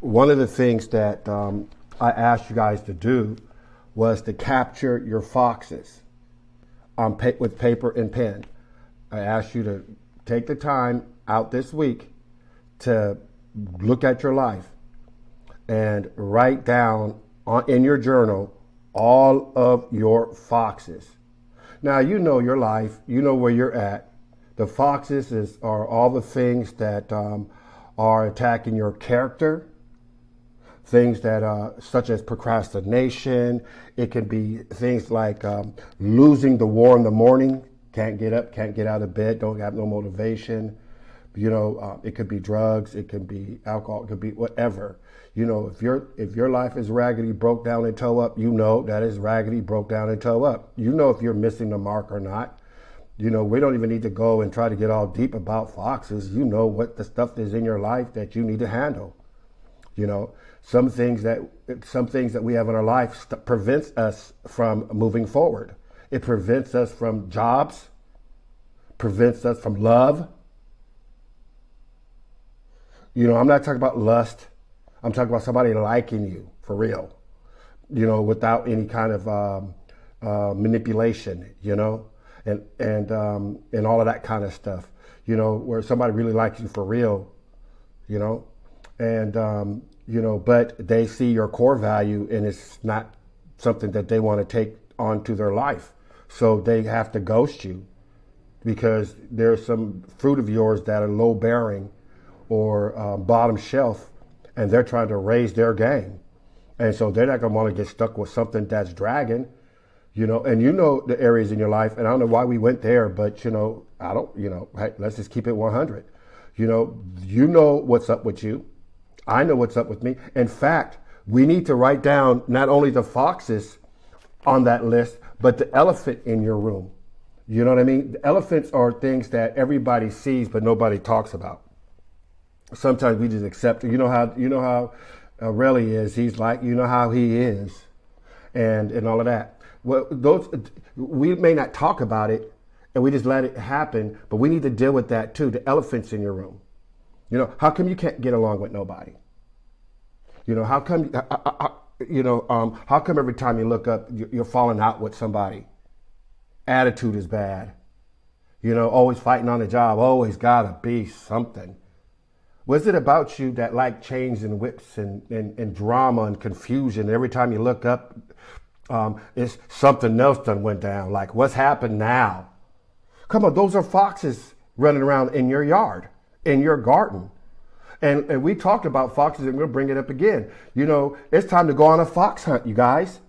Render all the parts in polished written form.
one of the things that I asked you guys to do was to capture your foxes with paper and pen. I asked you to take the time out this week to look at your life and write down in your journal all of your foxes. Now, you know your life, you know where you're at. The foxes are all the things that are attacking your character, things that such as procrastination. It can be things like losing the war in the morning, can't get up, can't get out of bed, don't have no motivation. It could be drugs, it could be alcohol, it could be whatever. If your life is raggedy, broke down and toe up, that is raggedy, broke down and toe up. If you're missing the mark or not. We don't even need to go and try to get all deep about foxes. What the stuff is in your life that you need to handle. Some things that we have in our life prevents us from moving forward. It prevents us from jobs, prevents us from love. I'm not talking about lust. I'm talking about somebody liking you for real, without any kind of manipulation, and all of that kind of stuff, where somebody really likes you for real, but they see your core value and it's not something that they want to take onto their life. So they have to ghost you because there's some fruit of yours that are low bearing or bottom shelf, and they're trying to raise their game. And so they're not going to want to get stuck with something that's dragging, and the areas in your life, and I don't know why we went there, but hey, let's just keep it 100. What's up with you. I know what's up with me. In fact, we need to write down not only the foxes on that list, but the elephant in your room. You know what I mean? The elephants are things that everybody sees, but nobody talks about. Sometimes we just accept it. You know how Relly is. He's like, how he is, and all of that. Well, we may not talk about it, and we just let it happen. But we need to deal with that too. The elephants in your room. How come you can't get along with nobody? How come? How come every time you look up, you're falling out with somebody? Attitude is bad. Always fighting on the job. Always gotta be something. Was it about you that like chains and whips and drama and confusion? Every time you look up, it's something else done went down. Like, what's happened now? Come on, those are foxes running around in your yard, in your garden. And we talked about foxes, and we'll bring it up again. It's time to go on a fox hunt, you guys.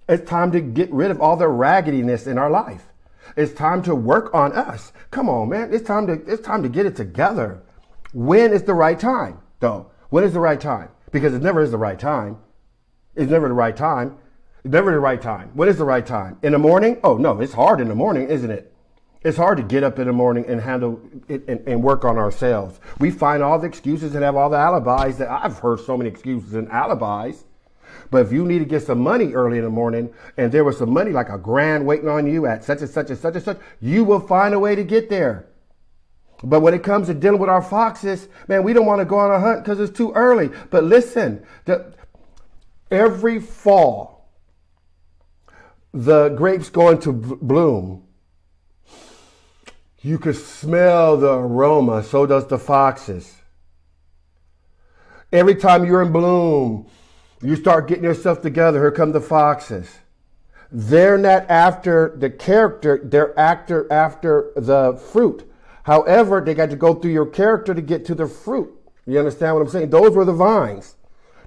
It's time to get rid of all the raggediness in our life. It's time to work on us. Come on, man. It's time to get it together. When is the right time, though? When is the right time? Because it never is the right time. It's never the right time. It's never the right time. When is the right time? In the morning? Oh, no, it's hard in the morning, isn't it? It's hard to get up in the morning and handle it and work on ourselves. We find all the excuses and have all the alibis. That I've heard so many excuses and alibis. But if you need to get some money early in the morning and there was some money like $1,000 waiting on you at such and such and such and such, you will find a way to get there. But when it comes to dealing with our foxes, man, we don't want to go on a hunt because it's too early. But listen, every fall, the grapes go into bloom. You can smell the aroma, so does the foxes. Every time you're in bloom, you start getting yourself together, here come the foxes. They're not after the character, they're after the fruit. However, they got to go through your character to get to the fruit. You understand what I'm saying? Those were the vines.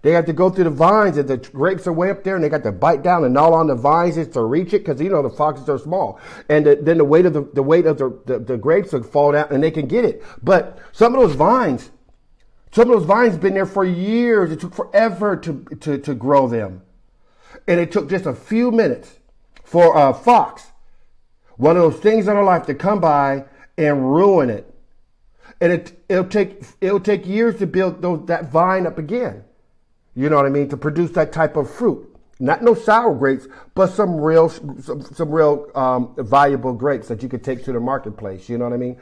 They had to go through the vines, and the grapes are way up there, and they got to bite down and gnaw on the vines just to reach it, because the foxes are small. And then the weight of the grapes will fall down, and they can get it. But some of those vines been there for years. It took forever to grow them, and it took just a few minutes for a fox, one of those things in our life, to come by and ruin it. And it'll take years to build that vine up again. You know what I mean? To produce that type of fruit. Not no sour grapes, but some real valuable grapes that you could take to the marketplace. You know what I mean?